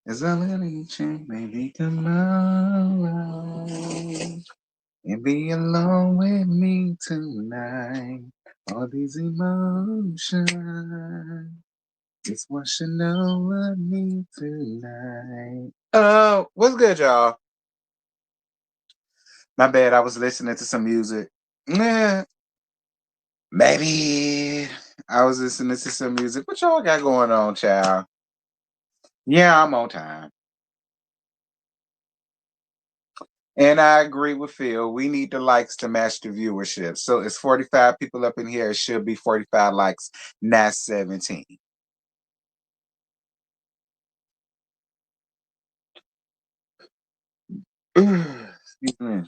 Is a little change maybe tomorrow and be alone with me tonight. All these emotions, it's washing over me tonight. What's good, y'all? My bad, I was listening to some music. Yeah, maybe I was listening to some music. What y'all got going on, child? Yeah, I'm on time. And I agree with Phil. We need the likes to match the viewership. So it's 45 people up in here. It should be 45 likes, not 17. Excuse me.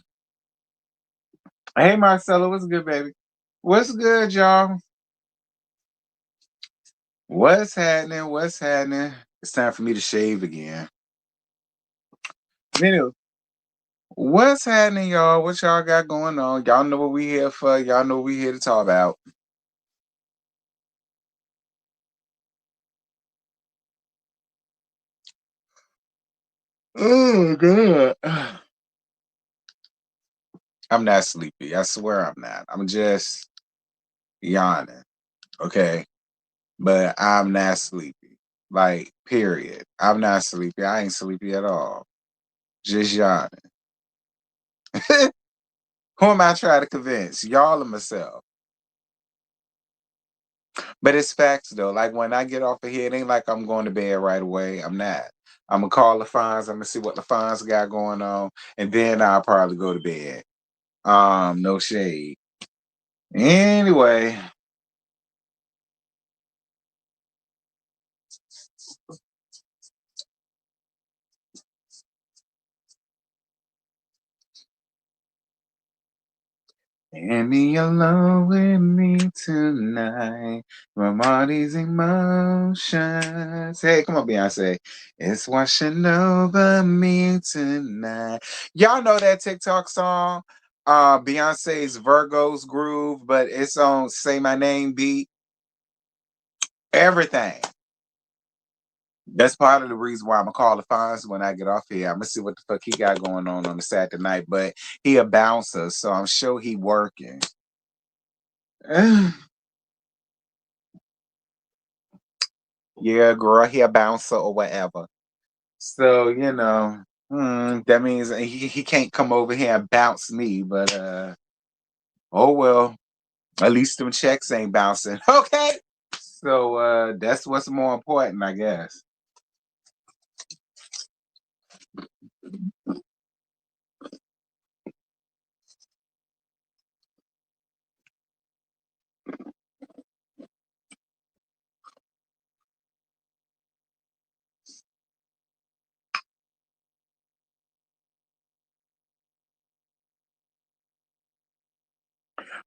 Hey, Marcella, what's good, baby? What's good, y'all? What's happening? What's happening? It's time for me to shave again. Anyway, what's happening, y'all? What y'all got going on? Y'all know what we here for. Y'all know what we here to talk about. Oh, God. I'm not sleepy. I swear I'm not. I'm just yawning. Okay. But I'm not sleepy. Like, period. I'm not sleepy. I ain't sleepy at all. Just yawning. Who am I trying to convince? Y'all or myself? But it's facts though. Like when I get off of here, it ain't like I'm going to bed right away. I'm not. I'm gonna call LaFons. I'm gonna see what LaFons got going on, and then I'll probably go to bed. No shade. Anyway, and be alone with me tonight from all these emotions. Hey, come on, Beyonce. It's washing over me tonight. Y'all know that TikTok song? Beyonce's Virgo's Groove, but it's on Say My Name beat. Everything. That's part of the reason why I'm gonna call the Fonz when I get off here. I'm gonna see what the fuck he got going on the Saturday night, but he a bouncer, so I'm sure he working. Yeah, girl, he a bouncer or whatever. So, that means he can't come over here and bounce me, but oh well, at least them checks ain't bouncing. Okay. So that's what's more important, I guess.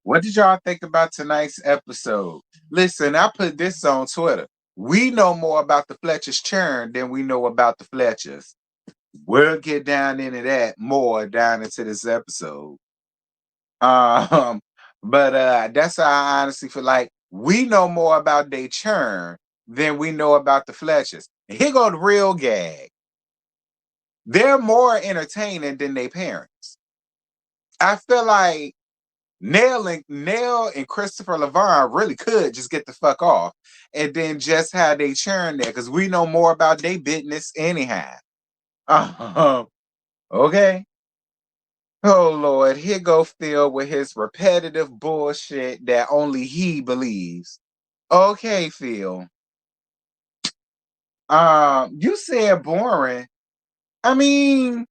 What did y'all think about tonight's episode? Listen, I put this on Twitter. We know more about the Fletcher's churn than we know about the Fletchers. We'll get down into that more down into this episode. Um, but that's how I honestly feel like we know more about their churn than we know about the Fletchers. And here go the real gag. They're more entertaining than their parents. I feel like Nell and Christopher LaVon really could just get the fuck off and then just have they churn there because we know more about their business anyhow. Okay. Oh Lord, here go Phil with his repetitive bullshit that only he believes. Okay, Phil. You said boring. I mean,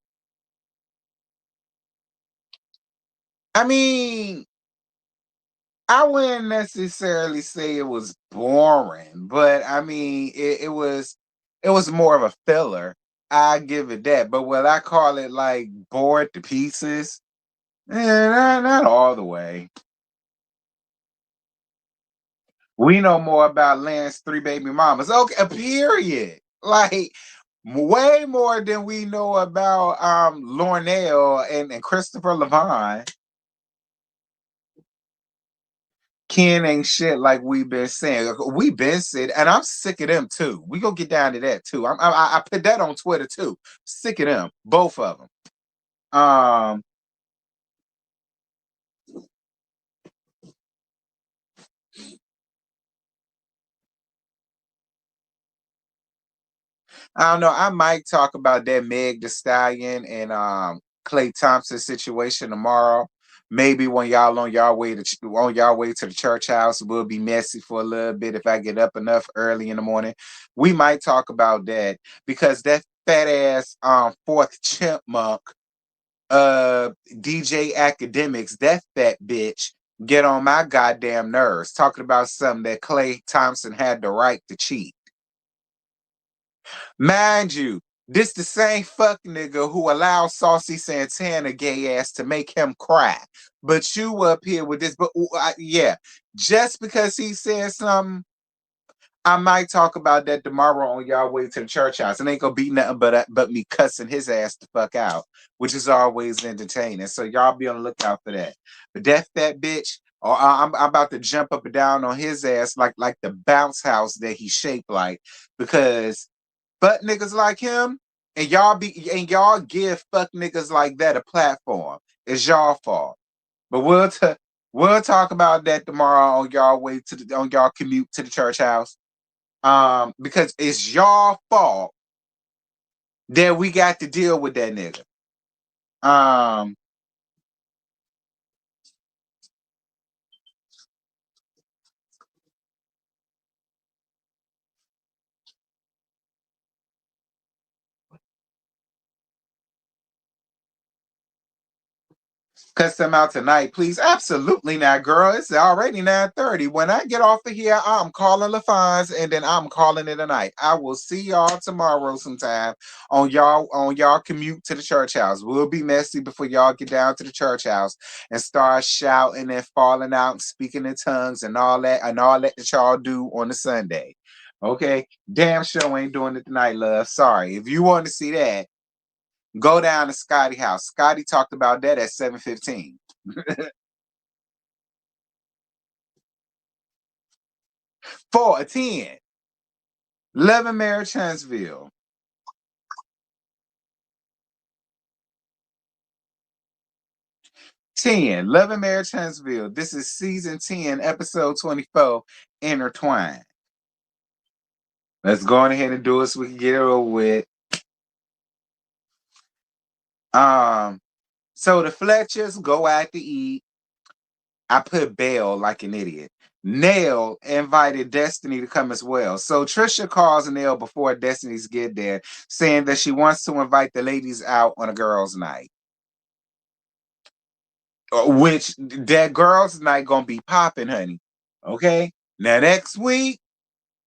I mean, I wouldn't necessarily say it was boring, but I mean, it was more of a filler. I give it that. But will I call it like bored to pieces? Not all the way. We know more about Lance's three baby mamas. Okay, a period. Like way more than we know about Lornell and Christopher Levine. Ken ain't shit like we been saying. We been said, and I'm sick of them too. We gonna get down to that too. I put that on Twitter too. Sick of them, both of them. I don't know. I might talk about that Meg Thee Stallion and Klay Thompson situation tomorrow. Maybe when y'all on y'all way to the church house, we'll be messy for a little bit if I get up enough early in the morning. We might talk about that because that fat ass fourth chipmunk DJ Academics, that fat bitch, get on my goddamn nerves talking about something that Klay Thompson had the right to cheat. Mind you, this the same fuck nigga who allowed Saucy Santana gay ass to make him cry. But you up here with this, but yeah, just because he said something, I might talk about that tomorrow on y'all way to the church house. It ain't gonna be nothing but me cussing his ass the fuck out, which is always entertaining. So y'all be on the lookout for that. But that fat bitch, or I'm about to jump up and down on his ass like the bounce house that he shaped like, because fuck niggas like him, and y'all give fuck niggas like that a platform. It's y'all fault. But we'll talk about that tomorrow on y'all way to on y'all commute to the church house. Because it's y'all fault that we got to deal with that nigga. Cuss them out tonight, please. Absolutely not, girl. It's already 9:30. When I get off of here, I'm calling LaFonz and then I'm calling it a night. I will see y'all tomorrow sometime on y'all commute to the church house. We'll be messy before y'all get down to the church house and start shouting and falling out and speaking in tongues and all that that y'all do on the Sunday. Okay? Damn sure ain't doing it tonight, love. Sorry. If you want to see that, go down to Scotty house. Scotty talked about that at 7:15. 4, 10. 11 Marriage Huntsville. 10. 11 Marriage Huntsville. This is season 10, episode 24, Inter-Twan-ed. Let's go on ahead and do it so we can get it over with. So the Fletchers go out to eat. I put Belle like an idiot. Nell invited Destiny to come as well. So Trisha calls Nell before Destiny's get there, saying that she wants to invite the ladies out on a girls' night. Which that girls' night gonna be popping, honey. Okay? Now next week,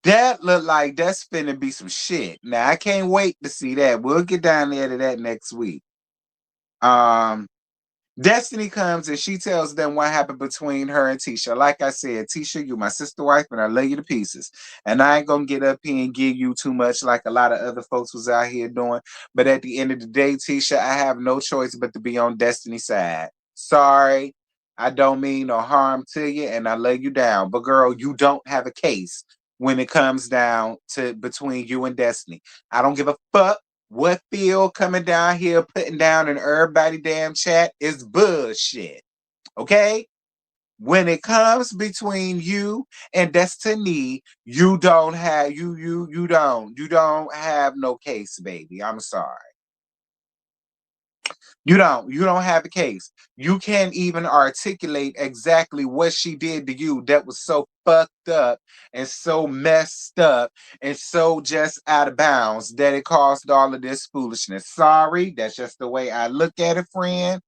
that look like that's finna be some shit. Now I can't wait to see that. We'll get down there to that next week. Destiny comes and she tells them what happened between her and Tisha. Like I said, Tisha, you my sister wife, and I love you to pieces. And I ain't gonna get up here and give you too much like a lot of other folks was out here doing. But at the end of the day, Tisha, I have no choice but to be on Destiny's side. Sorry, I don't mean no harm to you, and I lay you down. But girl, you don't have a case when it comes down to between you and Destiny. I don't give a fuck what Phil coming down here putting down in everybody damn chat is bullshit. Okay? When it comes between you and Destiny, you don't have you don't have no case, baby. I'm sorry. You don't have a case. You can't even articulate exactly what she did to you that was so fucked up and so messed up and so just out of bounds that it caused all of this foolishness. Sorry, that's just the way I look at it, friend.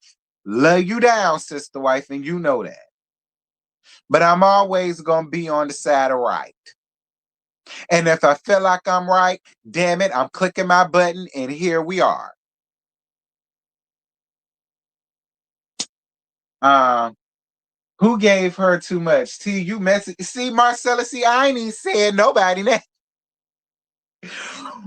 Love you down, sister wife, and you know that. But I'm always gonna be on the side of right. And if I feel like I'm right, damn it, I'm clicking my button and here we are. Who gave her too much? T, you messy. See, Marcella, see, I ain't even said nobody that.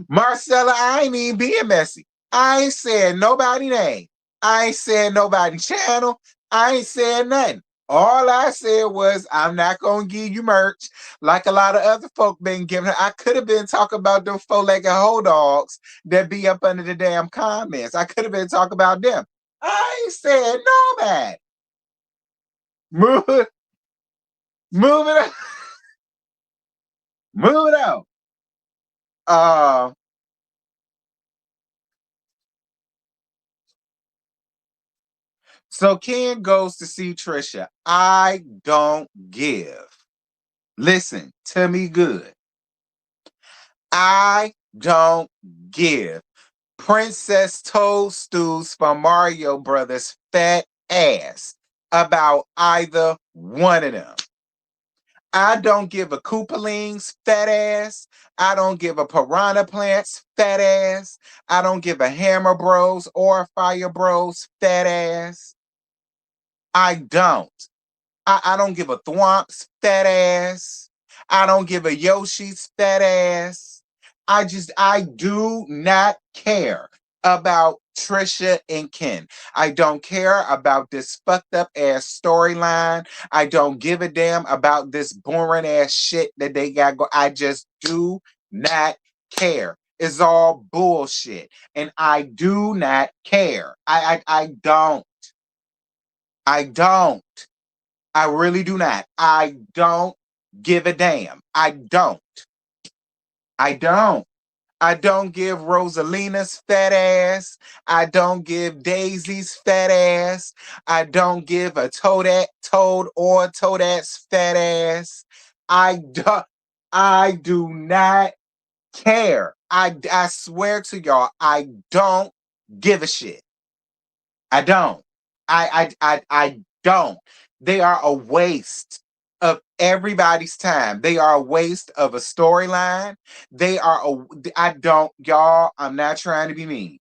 Marcella, I ain't even being messy. I ain't said nobody name. I ain't said nobody channel. I ain't said nothing. All I said was, I'm not gonna give you merch like a lot of other folk been giving her. I could have been talking about them four-legged hoe dogs that be up under the damn comments. I could have been talking about them. I ain't said no man. Move it, move it up, move it out. So Ken goes to see Trisha. I don't give. Listen to me good. I don't give Princess Toadstools from Mario Brothers fat ass about either one of them. I don't give a Koopaling's fat ass. I don't give a Piranha Plant's fat ass. I don't give a Hammer Bros or Fire Bros fat ass. I don't. I don't give a Thwomp's fat ass. I don't give a Yoshi's fat ass. I do not care about Trisha and Ken. I don't care about this fucked up ass storyline. I don't give a damn about this boring ass shit that they got go. I just do not care. It's all bullshit. And I do not care. I don't. I don't. I really do not. I don't give a damn. I don't. I don't. I don't give Rosalina's fat ass. I don't give Daisy's fat ass. I don't give a Toad or Toadette's fat ass. I do not care. I swear to y'all, I don't give a shit. I don't. I don't. They are a waste of everybody's time. They are a waste of a storyline. I don't, y'all, I'm not trying to be mean.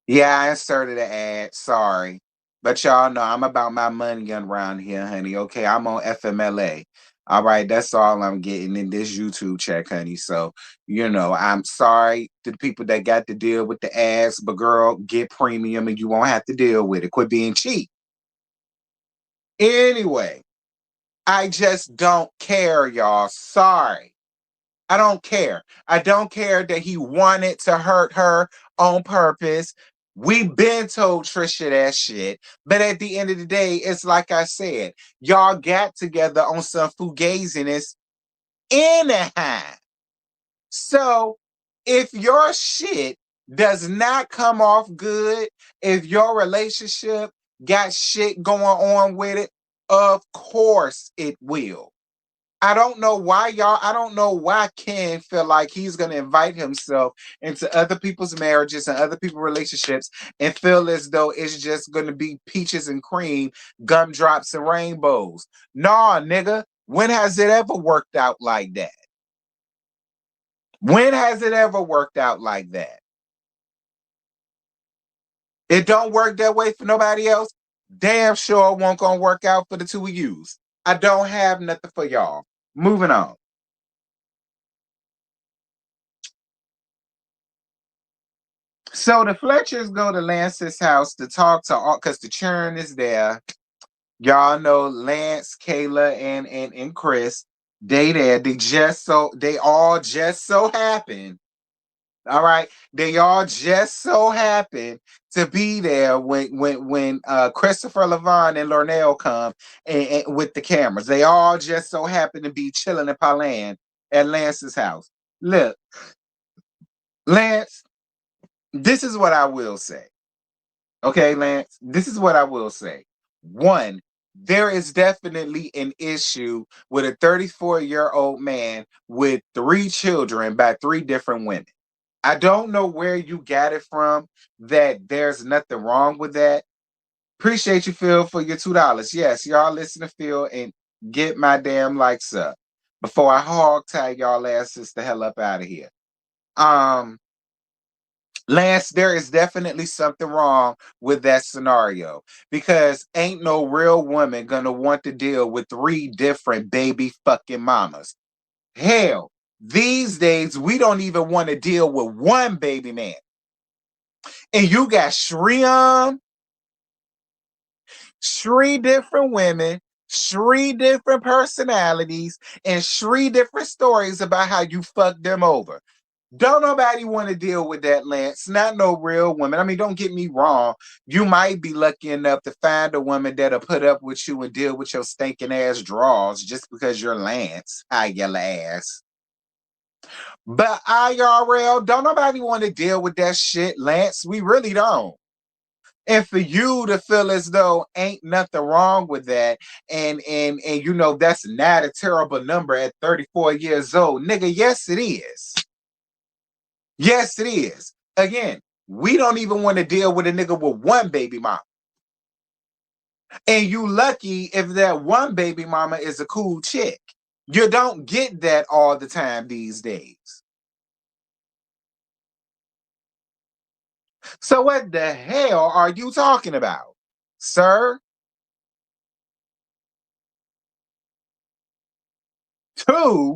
Yeah, I inserted an ad. Sorry. But y'all know I'm about my money around here, honey. Okay, I'm on FMLA. All right, that's all I'm getting in this YouTube check, honey. So, I'm sorry to the people that got to deal with the ads, but girl, get premium and you won't have to deal with it. Quit being cheap. Anyway, I just don't care, y'all. Sorry. I don't care. I don't care that he wanted to hurt her on purpose. We been told Trisha that shit. But at the end of the day, it's like I said, y'all got together on some fugaziness anyhow. So if your shit does not come off good, if your relationship got shit going on with it, of course it will. I don't know why Ken feel like he's going to invite himself into other people's marriages and other people's relationships and feel as though it's just going to be peaches and cream, gumdrops and rainbows. Nah, nigga, when has it ever worked out like that? When has it ever worked out like that? It don't work that way for nobody else. Damn sure it won't gonna work out for the two of yous. I don't have nothing for y'all. Moving on. So the Fletchers go to Lance's house to talk to all because the churn is there. Y'all know Lance, Kayla, and Chris. They there. They all just so happen. All right. They all just so happen to be there when Christopher Levon and Lornell come and with the cameras. They all just so happen to be chilling in Palan at Lance's house. Look, Lance, this is what I will say. Okay, Lance, this is what I will say. One, there is definitely an issue with a 34-year-old man with 3 children by 3 different women. I don't know where you got it from that there's nothing wrong with that. Appreciate you, Phil, for your $2. Yes, y'all listen to Phil and get my damn likes up before I hog tie y'all asses the hell up out of here. Lance, there is definitely something wrong with that scenario because ain't no real woman gonna want to deal with 3 different baby fucking mamas. Hell, these days we don't even want to deal with one baby man. And you got Shriam, Three different women, three different personalities, and three different stories about how you fucked them over. Don't nobody want to deal with that, Lance. Not no real woman. I mean, don't get me wrong. You might be lucky enough to find a woman that'll put up with you and deal with your stinking ass draws just because you're Lance. Hi, yellow ass. But IRL, don't nobody want to deal with that shit, Lance. We really don't. And for you to feel as though ain't nothing wrong with that, and you know that's not a terrible number at 34 years old, nigga. Yes, it is. Yes, it is. Again, we don't even want to deal with a nigga with one baby mama. And you lucky if that one baby mama is a cool chick. You don't get that all the time these days. So what the hell are you talking about, sir? Two,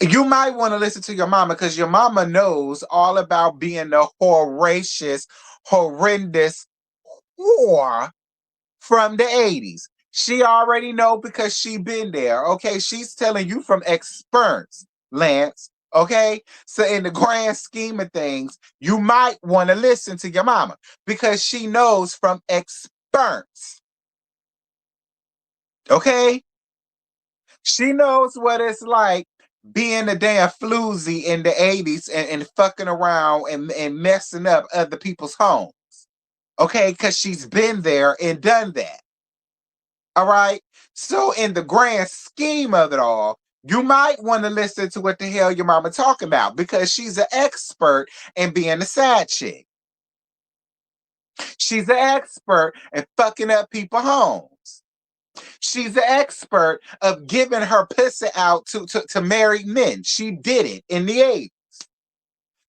you might want to listen to your mama because your mama knows all about being the horrendous whore from the 80s. She already know because she been there. Okay, she's telling you from experts, Lance. Okay, so in the grand scheme of things, you might want to listen to your mama because she knows from experts. Okay, she knows what it's like being a damn floozy in the 80s and fucking around and messing up other people's homes. Okay, because she's been there and done that. All right. So in the grand scheme of it all, you might want to listen to what the hell your mama talking about because she's an expert in being a side chick. She's an expert in fucking up people's homes. She's an expert of giving her pussy out to married men. She did it in the 80s.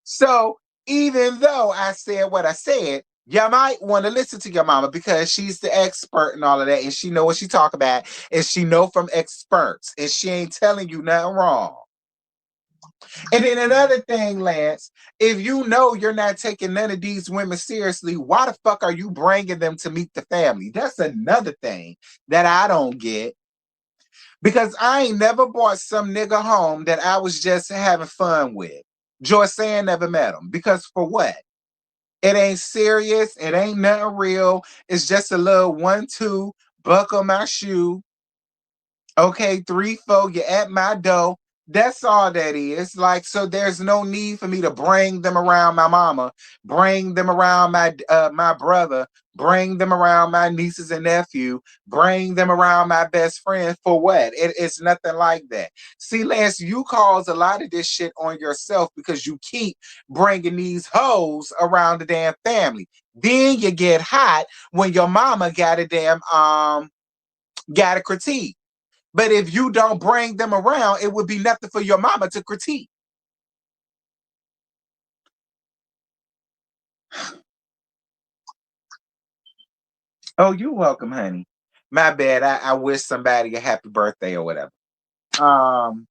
So even though I said what I said, you might want to listen to your mama because she's the expert and all of that, and she know what she talk about, and she know from experts, and she ain't telling you nothing wrong. And then another thing, Lance, if you know you're not taking none of these women seriously, why the fuck are you bringing them to meet the family? That's another thing that I don't get. Because I ain't never brought some nigga home that I was just having fun with. Joy Sand never met him. Because for what? It ain't serious. It ain't nothing real. It's just a little 1-2, buckle my shoe. Okay, 3-4, you're at my door. That's all that is. Like, so there's no need for me to bring them around my mama, bring them around my brother, bring them around my nieces and nephew, bring them around my best friend for what? It's nothing like that. See, Lance, you cause a lot of this shit on yourself because you keep bringing these hoes around the damn family. Then you get hot when your mama got a damn got a critique. But if you don't bring them around, it would be nothing for your mama to critique. Oh, you're welcome, honey. My bad. I wish somebody a happy birthday or whatever. Um,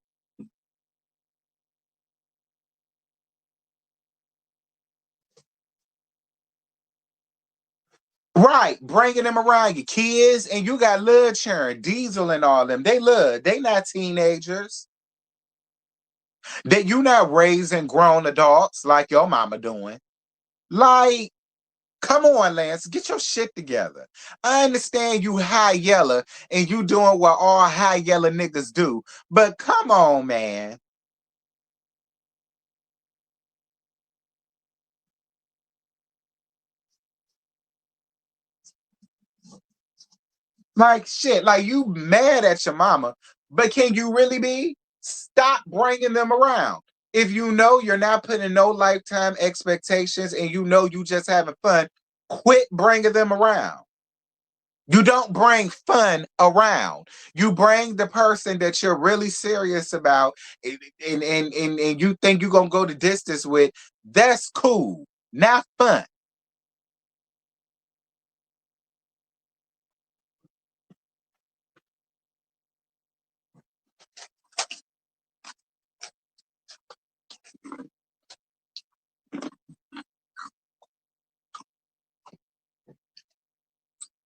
right. Bringing them around your kids, and you got love churn, Diesel and all them. They love. They not teenagers. That you not raising grown adults like your mama doing. Like, come on, Lance, get your shit together. I understand you high yellow and you doing what all high yellow niggas do, but come on, man. Like shit, like you mad at your mama, but can you really be? Stop bringing them around. If you know you're not putting no lifetime expectations and you know you just having fun, quit bringing them around. You don't bring fun around. You bring the person that you're really serious about and you think you're gonna go the distance with. That's cool, not fun.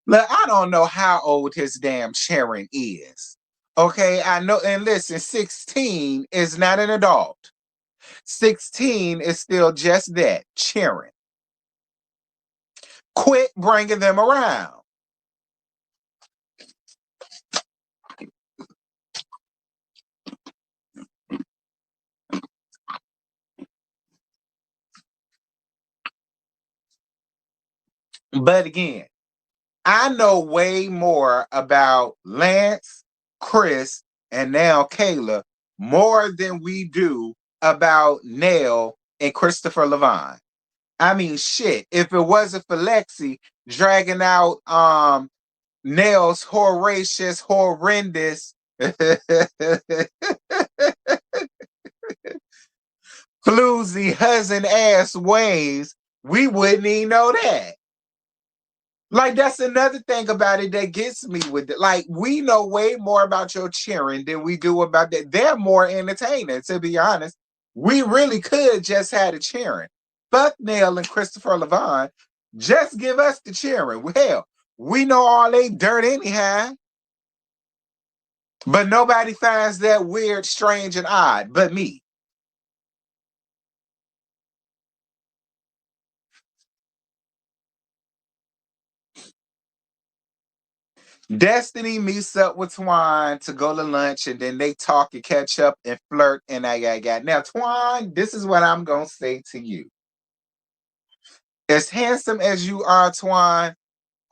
Look, I don't know how old his damn Sharon is. Okay, I know, and listen, 16 is not an adult. 16 is still just that, cheering. Quit bringing them around. But again, I know way more about Lance, Chris, and now Kayla more than we do about Nell and Christopher Levine. I mean, shit, if it wasn't for Lexi dragging out Nell's horrendous floozy husband ass ways, we wouldn't even know that. Like, that's another thing about it that gets me with it. Like, we know way more about your cheering than we do about that. They're more entertaining, to be honest. We really could just have the cheering. Fuck Nell and Christopher Levine. Just give us the cheering. Hell, we know all they dirt anyhow. But nobody finds that weird, strange, and odd but me. Destiny meets up with Twan to go to lunch, and then they talk and catch up and flirt and I got. Now, Twan, this is what I'm gonna say to you. As handsome as you are, Twan,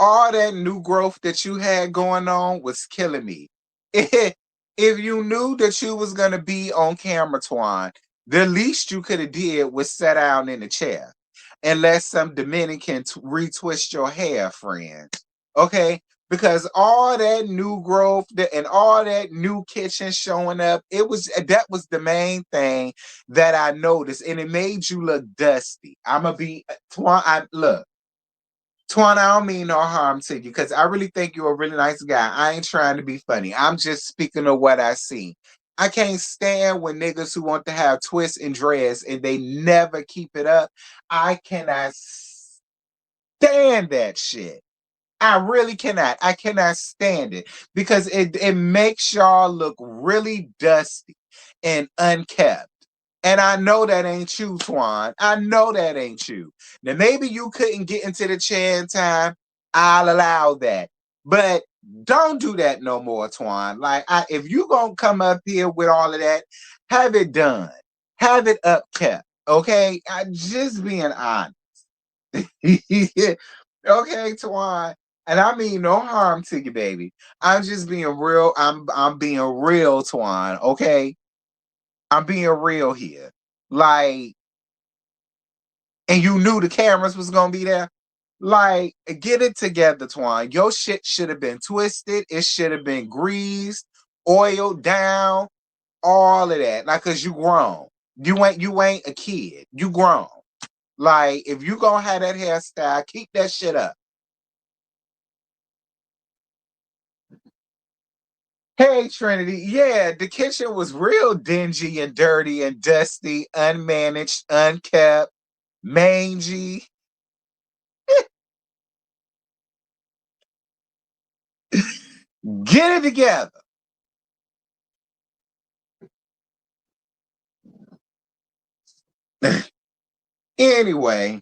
all that new growth that you had going on was killing me. If you knew that you was gonna be on camera, Twan, the least you could have did was sit down in the chair and let some Dominican retwist your hair, friend. Okay, because all that new growth and all that new kitchen showing up, that was the main thing that I noticed, and it made you look dusty. I'm gonna be Twan. Look. Twan, I don't mean no harm to you because I really think you're a really nice guy. I ain't trying to be funny. I'm just speaking of what I see. I can't stand when niggas who want to have twists and dreads and they never keep it up. I cannot stand that shit. I really cannot. I cannot stand it because it makes y'all look really dusty and unkept. And I know that ain't you, Twan. I know that ain't you. Now, maybe you couldn't get into the chair in time. I'll allow that. But don't do that no more, Twan. Like, if you going to come up here with all of that, have it done. Have it upkept. Okay? I just being honest. Okay, Twan. And I mean no harm to you, baby. I'm just being real. I'm being real, Twan. Okay? I'm being real here. Like, and you knew the cameras was gonna be there. Like, get it together, Twan. Your shit should have been twisted. It should have been greased, oiled down, all of that. Like, cause you grown. You ain't a kid. You grown. Like, if you gonna have that hairstyle, keep that shit up. Hey, Trinity. Yeah, the kitchen was real dingy and dirty and dusty, unmanaged, unkept, mangy. Get it together. Anyway,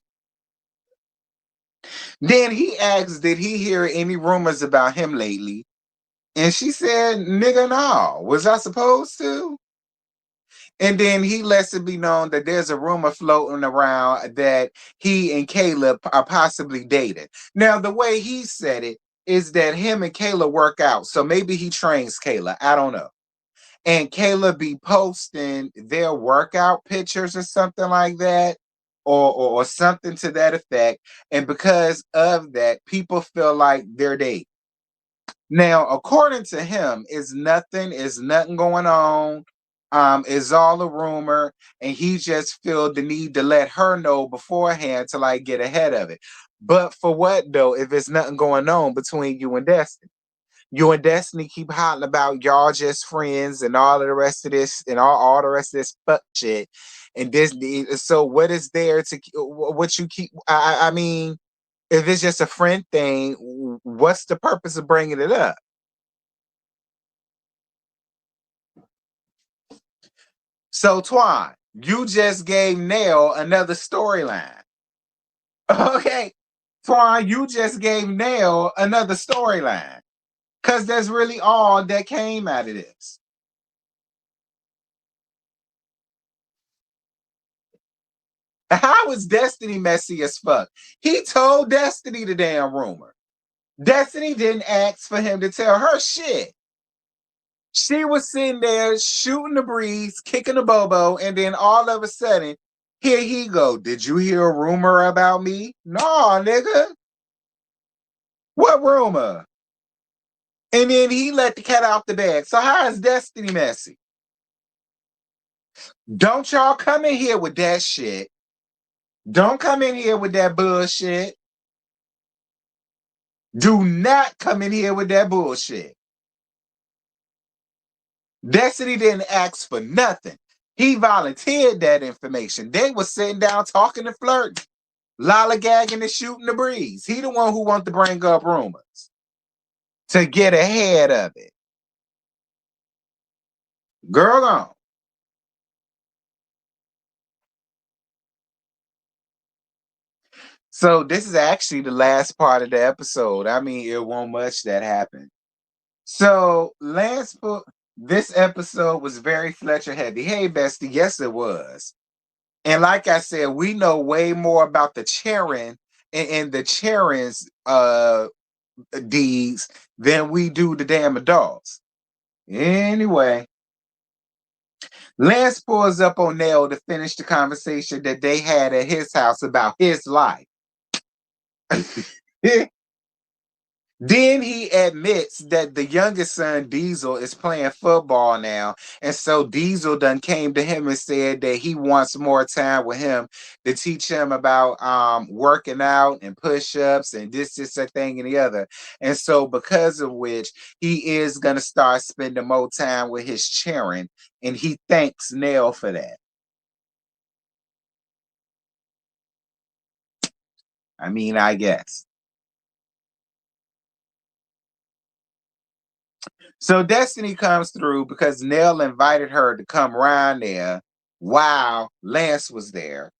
then he asked, did he hear any rumors about him lately? And she said, nigga, no. Was I supposed to? And then he lets it be known that there's a rumor floating around that he and Caleb are possibly dating. Now, the way he said it is that him and Kayla work out. So maybe he trains Kayla. I don't know. And Kayla be posting their workout pictures or something like that, or something to that effect. And because of that, people feel like they're dating. Now, according to him, is nothing going on. Is all a rumor, and he just feel the need to let her know beforehand to like get ahead of it. But for what though, if it's nothing going on between you and Destiny? You and Destiny keep hollering about y'all just friends and all of the rest of this and all the rest of this fuck shit. And this, so what is there to what you keep? I mean, If it's just a friend thing, what's the purpose of bringing it up? So, Twan, you just gave Nell another storyline. Okay. Twan, you just gave Nell another storyline. Because that's really all that came out of this. How is Destiny messy as fuck? He told Destiny the damn rumor. Destiny didn't ask for him to tell her shit. She was sitting there shooting the breeze, kicking the bobo, and then all of a sudden, here he go. Did you hear a rumor about me? No, nigga. What rumor? And then he let the cat out the bag. So how is Destiny messy? Don't y'all come in here with that shit. Don't come in here with that bullshit. Do not come in here with that bullshit. Destiny didn't ask for nothing. He volunteered that information. They were sitting down talking and flirting, lollygagging and shooting the breeze. He the one who wanted to bring up rumors to get ahead of it. Girl on. So this is actually the last part of the episode. I mean, it won't much that happened. So this episode was very Fletcher heavy. Hey, bestie, yes, it was. And like I said, we know way more about the Charon and the Charon's deeds than we do the damn adults. Anyway, Lance pulls up on Nell to finish the conversation that they had at his house about his life. Then he admits that the youngest son, Diesel, is playing football now. And so Diesel done came to him and said that he wants more time with him to teach him about working out and push-ups and this, that thing, and the other. And so because of which, he is going to start spending more time with his Charon. And he thanks Nell for that. I mean, I guess. So Destiny comes through because Nell invited her to come around there while Lance was there.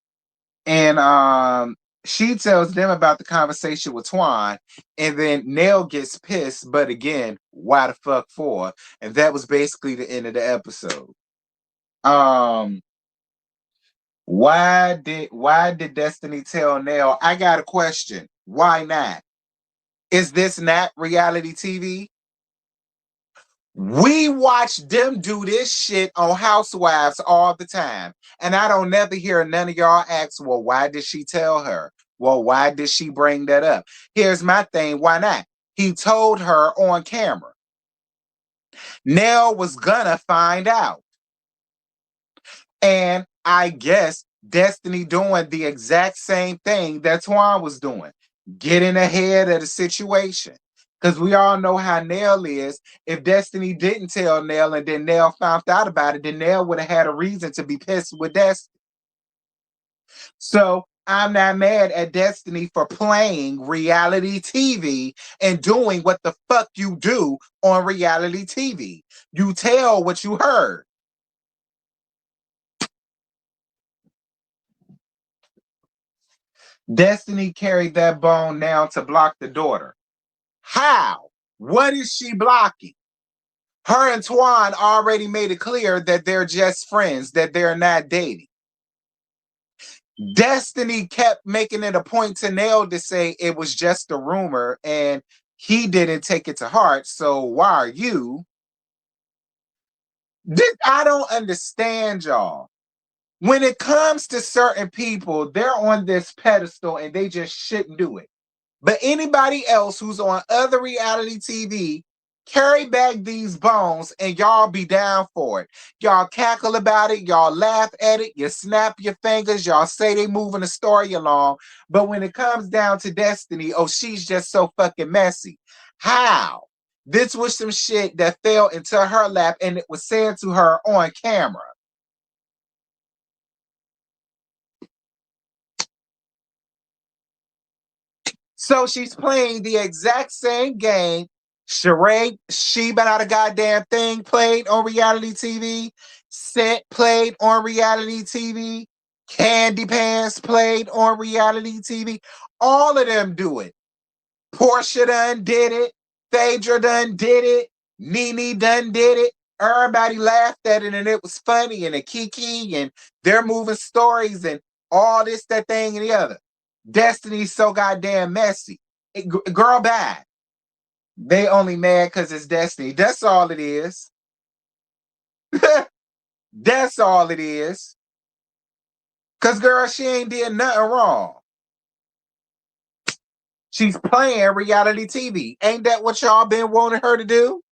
And she tells them about the conversation with Twan, and then Nell gets pissed, but again, why the fuck for? And that was basically the end of the episode. Why did Destiny tell Nell? I got a question. Why not? Is this not reality TV? We watch them do this shit on Housewives all the time. And I don't never hear none of y'all ask, well, why did she tell her? Well, why did she bring that up? Here's my thing. Why not? He told her on camera. Nell was gonna find out. And I guess Destiny doing the exact same thing that Twan was doing, getting ahead of the situation. Because we all know how Nell is. If Destiny didn't tell Nell and then Nell found out about it, then Nell would have had a reason to be pissed with Destiny. So I'm not mad at Destiny for playing reality TV and doing what the fuck you do on reality TV. You tell what you heard. Destiny carried that bone now to block the daughter. How? What is she blocking? Her and Twan already made it clear that they're just friends, that they're not dating. Destiny kept making it a point to Nell to say it was just a rumor and he didn't take it to heart. So why are you? I don't understand y'all. When it comes to certain people, they're on this pedestal and they just shouldn't do it. But anybody else who's on other reality TV, carry back these bones and y'all be down for it. Y'all cackle about it, y'all laugh at it, you snap your fingers, y'all say they moving the story along. But when it comes down to Destiny, oh, she's just so fucking messy. How? This was some shit that fell into her lap and it was said to her on camera. So she's playing the exact same game. Charade, she but not a goddamn thing played on reality TV. Set played on reality TV. Candy Pants played on reality TV. All of them do it. Portia done did it. Phaedra done did it. Nene done did it. Everybody laughed at it and it was funny and a kiki and they're moving stories and all this, that thing and the other. Destiny's so goddamn messy. Girl, bad. They only mad because it's Destiny. That's all it is. That's all it is. Because, girl, she ain't did nothing wrong. She's playing reality TV. Ain't that what y'all been wanting her to do?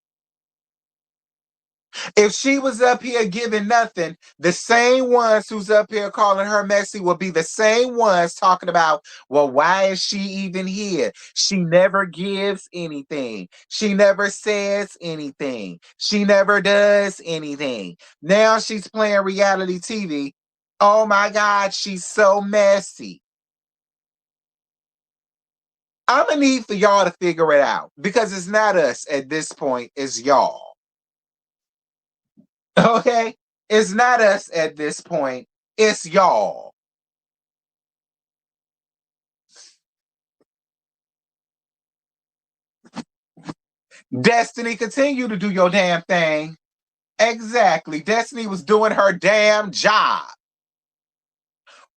If she was up here giving nothing, the same ones who's up here calling her messy will be the same ones talking about, well, why is she even here? She never gives anything. She never says anything. She never does anything. Now she's playing reality TV. Oh my God, she's so messy. I'm gonna need for y'all to figure it out because it's not us at this point, it's y'all. Okay? It's not us at this point. It's y'all. Destiny, continue to do your damn thing. Exactly. Destiny was doing her damn job.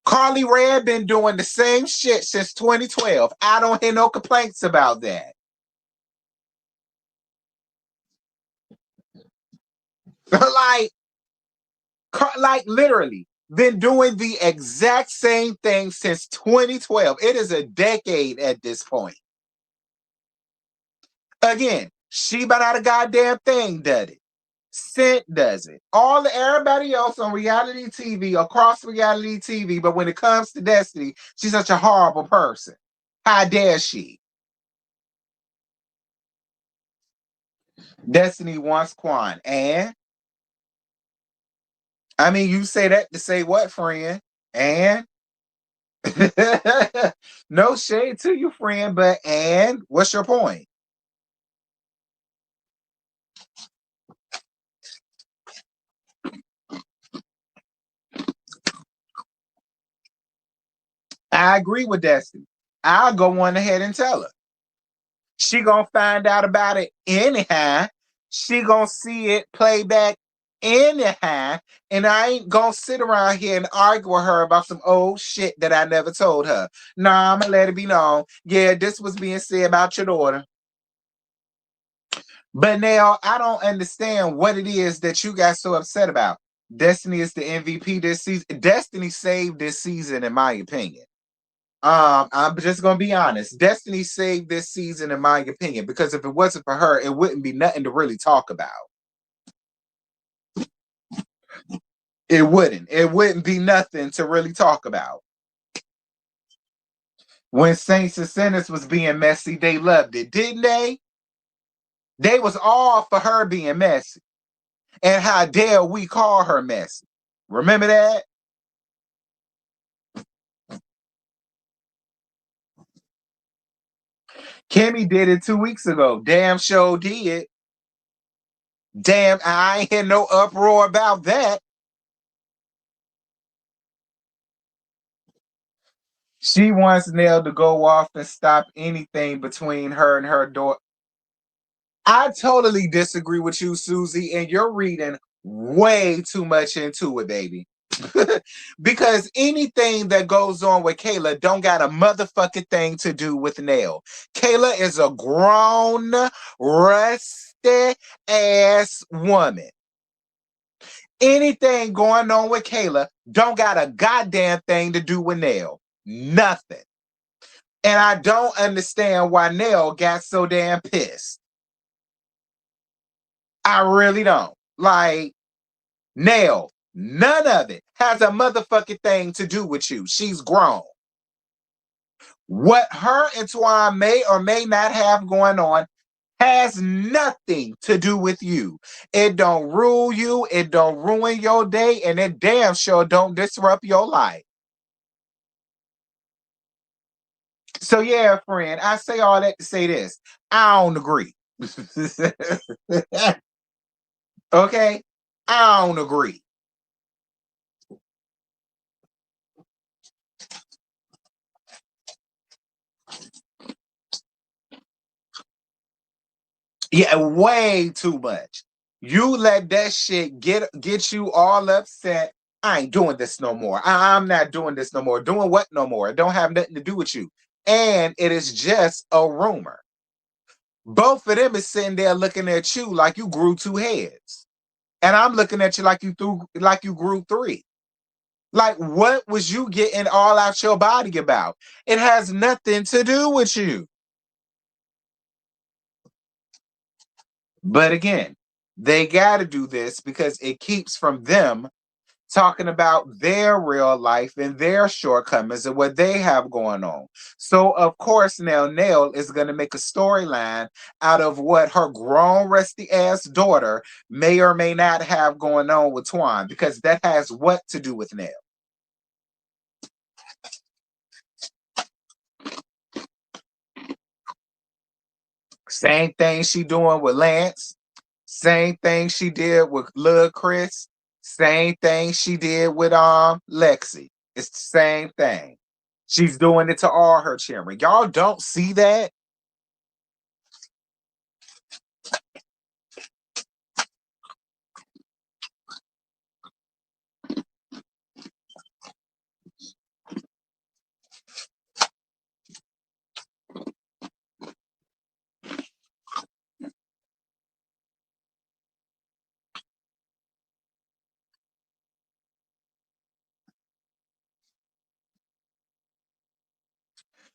Carly Rae been doing the same shit since 2012. I don't hear no complaints about that. like literally been doing the exact same thing since 2012. It is a decade at this point. Again, she but not a goddamn thing does it. Scent does it. Everybody else on reality TV, across reality TV, but when it comes to Destiny, she's such a horrible person. How dare she? Destiny wants Quan. And I mean, you say that to say what, friend? And no shade to you, friend, but and what's your point? I agree with Destiny. I'll go on ahead and tell her. She gonna find out about it anyhow. She gonna see it play back anyhow. And I ain't gonna sit around here and argue with her about some old shit that I never told her. Nah, I'm gonna let it be known. Yeah, this was being said about your daughter. But now I don't understand what it is that you got so upset about. Destiny is the MVP this season. Destiny saved this season, in my opinion. I'm just gonna be honest. Destiny saved this season, in my opinion, because if it wasn't for her, it wouldn't be nothing to really talk about. It wouldn't. It wouldn't be nothing to really talk about. When Saints and Sinners was being messy, they loved it, didn't they? They was all for her being messy. And how dare we call her messy? Remember that? Kimmy did it 2 weeks ago. Damn sure did. Damn, I ain't hear no uproar about that. She wants Nell to go off and stop anything between her and her daughter. I totally disagree with you, Susie, and you're reading way too much into it, baby. Because anything that goes on with Kayla don't got a motherfucking thing to do with Nell. Kayla is a grown, rusty ass woman. Anything going on with Kayla don't got a goddamn thing to do with Nell. Nothing. And I don't understand why Nell got so damn pissed. I really don't. Like, Nell, none of it has a motherfucking thing to do with you. She's grown. What her and Twan may or may not have going on has nothing to do with you. It don't rule you, it don't ruin your day, and it damn sure don't disrupt your life. So yeah, friend, I say all that to say this. I don't agree. Okay? I don't agree. Yeah, way too much. You let that shit get you all upset. I ain't doing this no more. I'm not doing this no more. Doing what no more? It don't have nothing to do with you. And it is just a rumor. Both of them is sitting there looking at you like you grew two heads. And I'm looking at you like you grew three. Like, what was you getting all out your body about? It has nothing to do with you. But again, they got to do this because it keeps from them talking about their real life and their shortcomings and what they have going on. So, of course, now Nell is going to make a storyline out of what her grown, rusty ass daughter may or may not have going on with Twan, because that has what to do with Nell. Same thing she doing with Lance. Same thing she did with Lil Chris. Same thing she did with Lexi. It's the same thing. She's doing it to all her children. Y'all don't see that?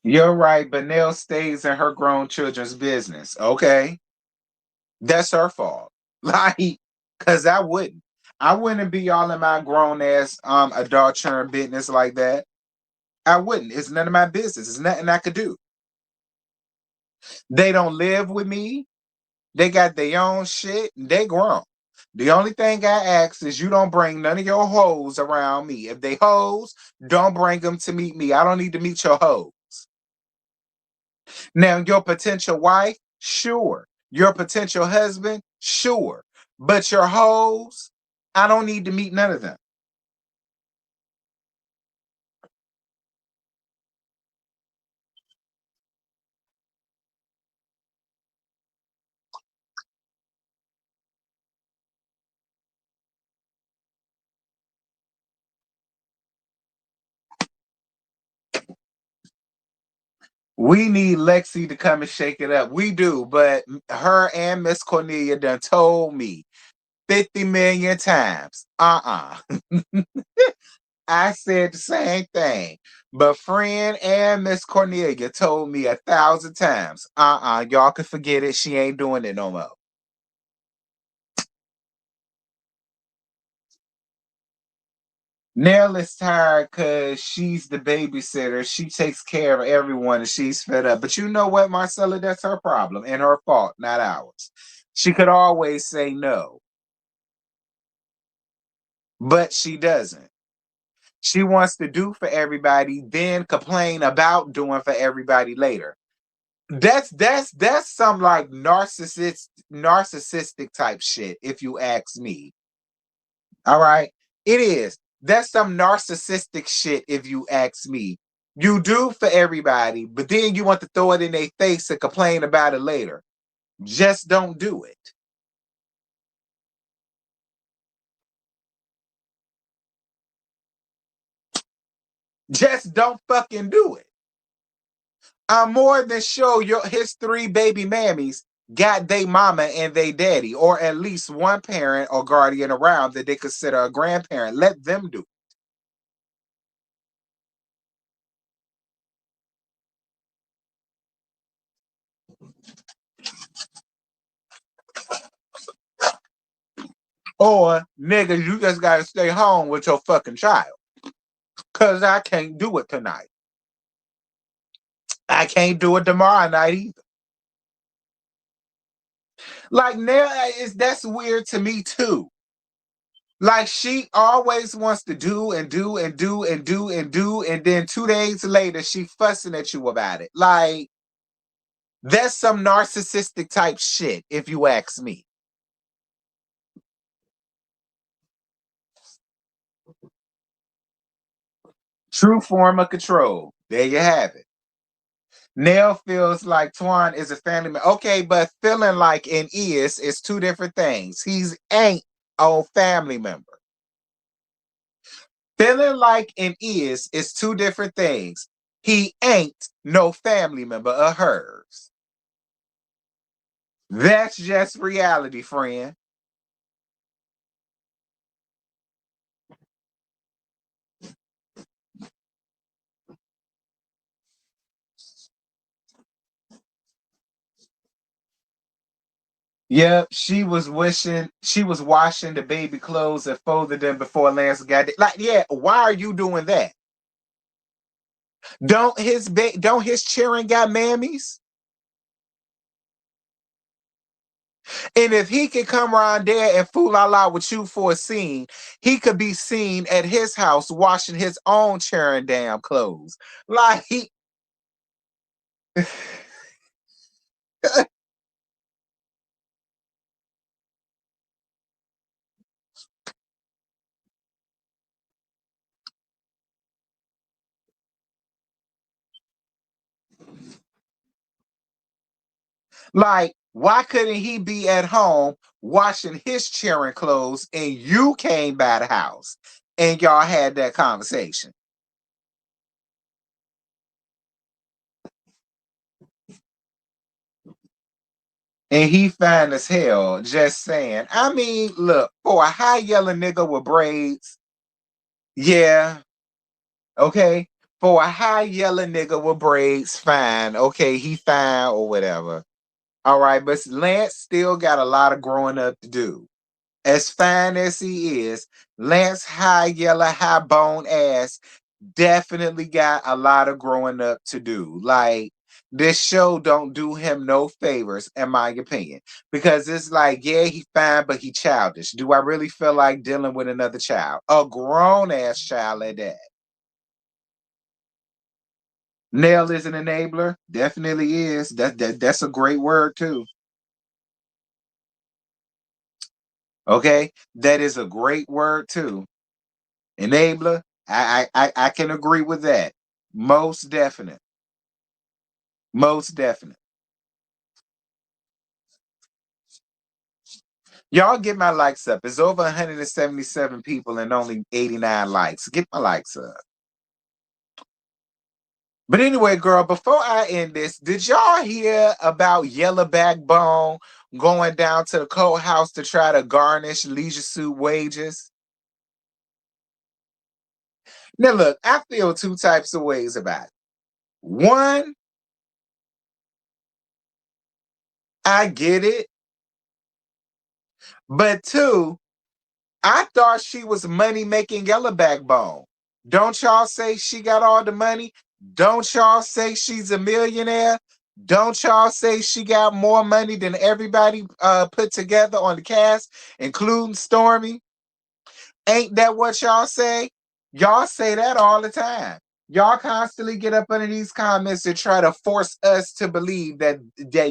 You're right, but Nell stays in her grown children's business. Okay. That's her fault. Like, cause I wouldn't. I wouldn't be all in my grown ass adult children business like that. I wouldn't. It's none of my business. It's nothing I could do. They don't live with me. They got their own shit. They grown. The only thing I ask is you don't bring none of your hoes around me. If they hoes, don't bring them to meet me. I don't need to meet your hoes. Now, your potential wife, sure. Your potential husband, sure. But your hoes, I don't need to meet none of them. We need Lexi to come and shake it up. We do, but her and Miss Cornelia done told me 50 million times. I said the same thing. But friend and Miss Cornelia told me 1,000 times. Y'all can forget it. She ain't doing it no more. Nell is tired because she's the babysitter. She takes care of everyone and she's fed up. But you know what, Marcella? That's her problem and her fault, not ours. She could always say no, but she doesn't. She wants to do for everybody, then complain about doing for everybody later. That's some like narcissistic type shit, if you ask me. All right. It is. That's some narcissistic shit, if you ask me. You do for everybody, but then you want to throw it in their face and complain about it later. Just don't do it. Just don't fucking do it. I'm more than sure his three baby mammies got they mama and they daddy, or at least one parent or guardian around that they consider a grandparent. Let them do it. Or niggas, you just gotta stay home with your fucking child. Cause I can't do it tonight. I can't do it tomorrow night either. Like now, is that's weird to me too. Like she always wants to do and do and do and do and do, and then 2 days later she fussing at you about it. Like that's some narcissistic type shit, if you ask me. True form of control. There you have it. Nell feels like Twan is a family member. Okay, but feeling like and is two different things. He's ain't a family member. Feeling like and is two different things. He ain't no family member of hers. That's just reality, friend. Yep, she was washing the baby clothes and folded them before Lance got it. Like, yeah, why are you doing that? Don't his children got mammies? And if he could come around there and fool la la with you for a scene, he could be seen at his house washing his own children damn clothes. Like like, why couldn't he be at home washing his children clothes and you came by the house and y'all had that conversation? And he fine as hell, just saying. I mean, look, for a high yellow nigga with braids, yeah, okay. For a high yellow nigga with braids, fine. Okay, he fine or whatever. All right, but Lance still got a lot of growing up to do. As fine as he is, Lance high yellow, high bone ass definitely got a lot of growing up to do. Like this show don't do him no favors, in my opinion, because it's like, yeah, he fine, but he childish. Do I really feel like dealing with another child, a grown ass child at that? Nell is an enabler, definitely is. That's a great word too. Okay, that is a great word too. Enabler. I can agree with that. Most definite. Most definite. Y'all get my likes up. It's over 177 people and only 89 likes. Get my likes up. But anyway, girl, before I end this, did y'all hear about Yellow Backbone going down to the courthouse to try to garnish Leisure Suit wages? Now, look, I feel two types of ways about it. One, I get it. But two, I thought she was money making Yellow Backbone. Don't y'all say she got all the money? Don't y'all say she's a millionaire? Don't y'all say she got more money than everybody put together on the cast, including Stormy? Ain't that what y'all say? Y'all say that all the time. Y'all constantly get up under these comments and try to force us to believe that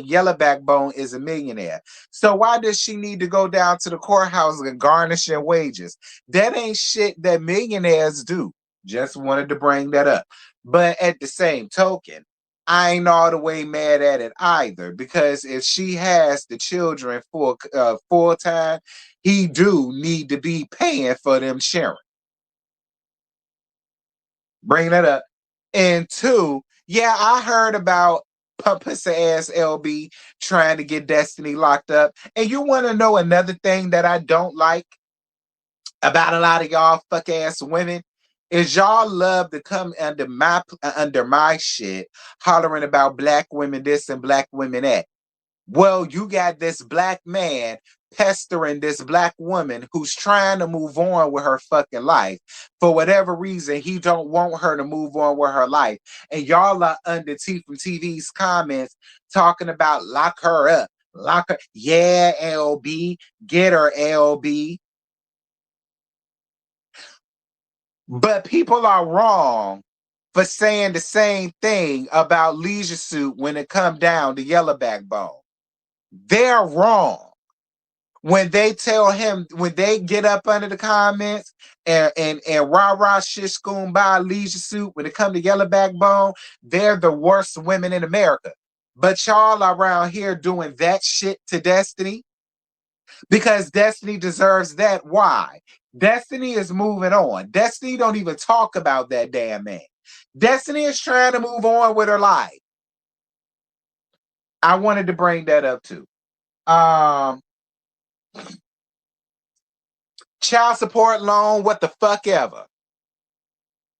Yellow Backbone is a millionaire. So why does she need to go down to the courthouse and garnish their wages? That ain't shit that millionaires do. Just wanted to bring that up. But at the same token, I ain't all the way mad at it either, because if she has the children for full time, he do need to be paying for them sharing. Bring that up. And two, yeah, I heard about pussy ass LB trying to get Destiny locked up. And you want to know another thing that I don't like about a lot of y'all fuck ass women? Is y'all love to come under my shit, hollering about black women this and black women that. Well, you got this black man pestering this black woman who's trying to move on with her fucking life. For whatever reason, he don't want her to move on with her life. And y'all are under T from TV's comments talking about lock her up. Lock her. Yeah, LB. Get her, LB. But people are wrong for saying the same thing about Leisure Suit when it come down to Yellow Backbone. They're wrong. When they tell him, when they get up under the comments and rah shit schoon by Leisure Suit, when it come to Yellow Backbone, they're the worst women in America. But y'all are around here doing that shit to Destiny because Destiny deserves that. Why? Destiny is moving on. Destiny don't even talk about that damn man. Destiny is trying to move on with her life. I wanted to bring that up too. Child support loan, what the fuck ever.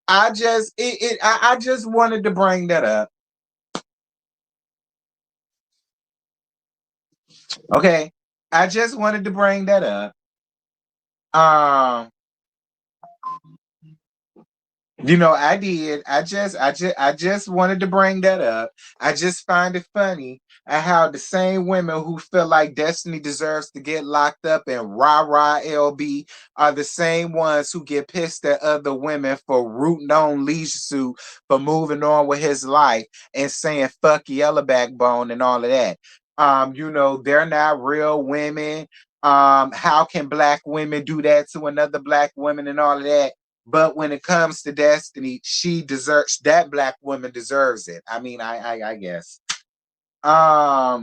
I just wanted to bring that up. Okay. I just wanted to bring that up. You know, I did. I just wanted to bring that up. I just find it funny at how the same women who feel like Destiny deserves to get locked up and rah LB are the same ones who get pissed at other women for rooting on Leisure Suit for moving on with his life and saying fuck Yellow Backbone and all of that. You know, they're not real women. How can black women do that to another black woman and all of that? But when it comes to Destiny, she deserves that black woman deserves it. I mean, I guess. I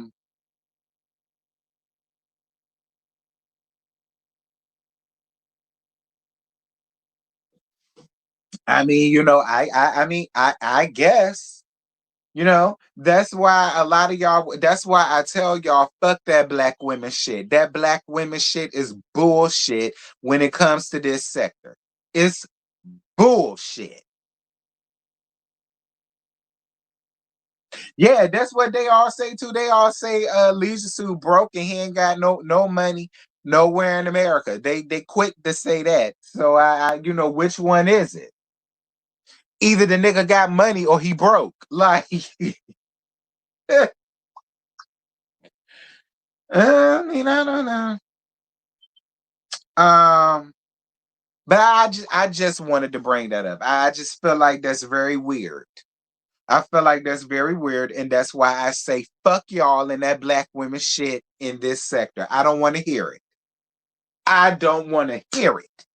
mean, you know, I guess, you know, that's why a lot of y'all, that's why I tell y'all, fuck that black women shit. That black women shit is bullshit when it comes to this sector. It's bullshit. Yeah, that's what they all say too. They all say Leisure Suit broke and he ain't got no money nowhere in America. They quick to say that. So I you know, which one is it? Either the nigga got money or he broke. Like I mean, I don't know. Um but I just wanted to bring that up. I just feel like that's very weird. I feel like that's very weird, and that's why I say fuck y'all and that black women shit in this sector. I don't want to hear it. I don't want to hear it.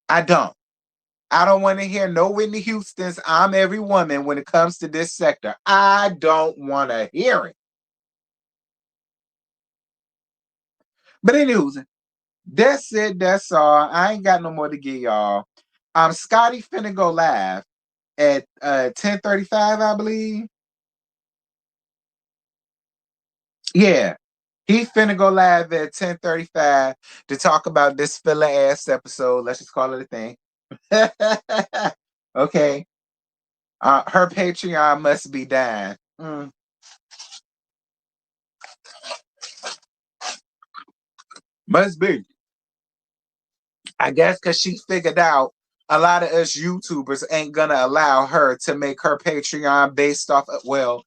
I don't. I don't want to hear no Whitney Houston's I'm every woman when it comes to this sector. I don't want to hear it. But anyways, that's it. That's all. I ain't got no more to give y'all. Scotty finna go live at 10:35, I believe. Yeah. He finna go live at 10:35 to talk about this filler ass episode. Let's just call it a thing. Okay. Her Patreon must be dying. Must be. I guess because she figured out a lot of us YouTubers ain't gonna allow her to make her Patreon based off of, well,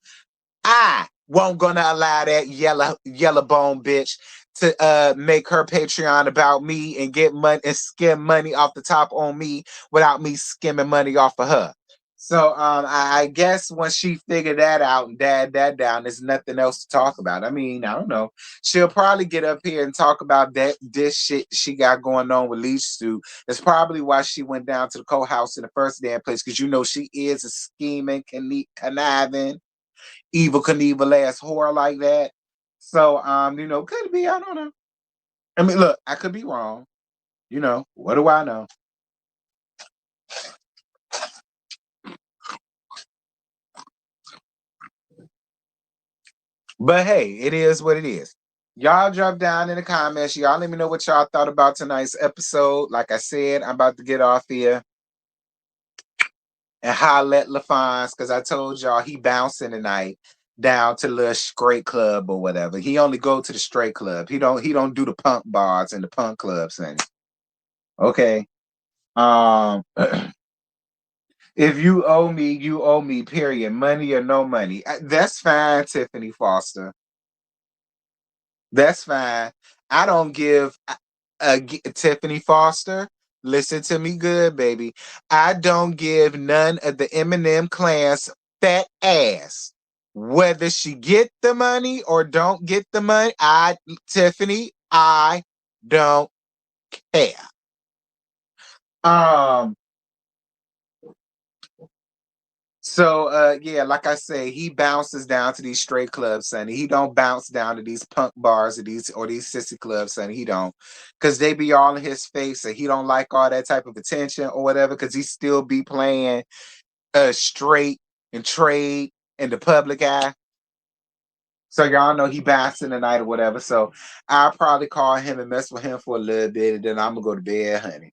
I won't gonna allow that yellow bone bitch to make her Patreon about me and get money and skim money off the top on me without me skimming money off of her. So I guess once she figured that out and dad that down, there's nothing else to talk about. I mean, I don't know. She'll probably get up here and talk about this shit she got going on with Leisha Sue. That's probably why she went down to the co-house in the first damn place, because you know she is a scheming, conniving, evil Knievel ass whore like that. So you know, could be, I don't know. I mean, look, I could be wrong. You know, what do I know? But hey, it is what it is. Y'all drop down in the comments. Y'all let me know what y'all thought about tonight's episode. Like I said, I'm about to get off here and holler at LaFons because I told y'all he bouncing tonight down to the little straight club or whatever. He only go to the straight club. He don't do the punk bars and the punk clubs and okay. If you owe me, you owe me, period. Money or no money. That's fine, Tiffany Foster. That's fine. I don't give Tiffany Foster. listen to me good, baby. I don't give none of the Eminem clan's fat ass. Whether she get the money or don't get the money, Tiffany, I don't care. Um, So yeah, like I say, he bounces down to these straight clubs, sonny. He don't bounce down to these punk bars or these sissy clubs, sonny. He don't. Cause they be all in his face and he don't like all that type of attention or whatever, cause he still be playing straight and trade in the public eye. So y'all know he bouncing tonight or whatever. So I'll probably call him and mess with him for a little bit, and then I'm gonna go to bed, honey.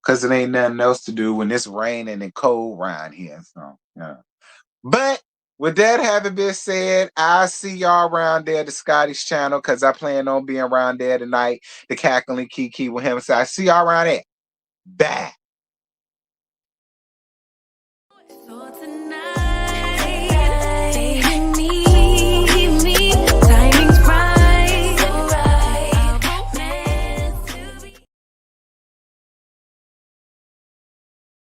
Cause it ain't nothing else to do when it's raining and cold around here. So yeah. But with that having been said, I'll see y'all around there at the Scotty's channel because I plan on being around there tonight, the cackling Kiki with him. So I see y'all around there. Bye.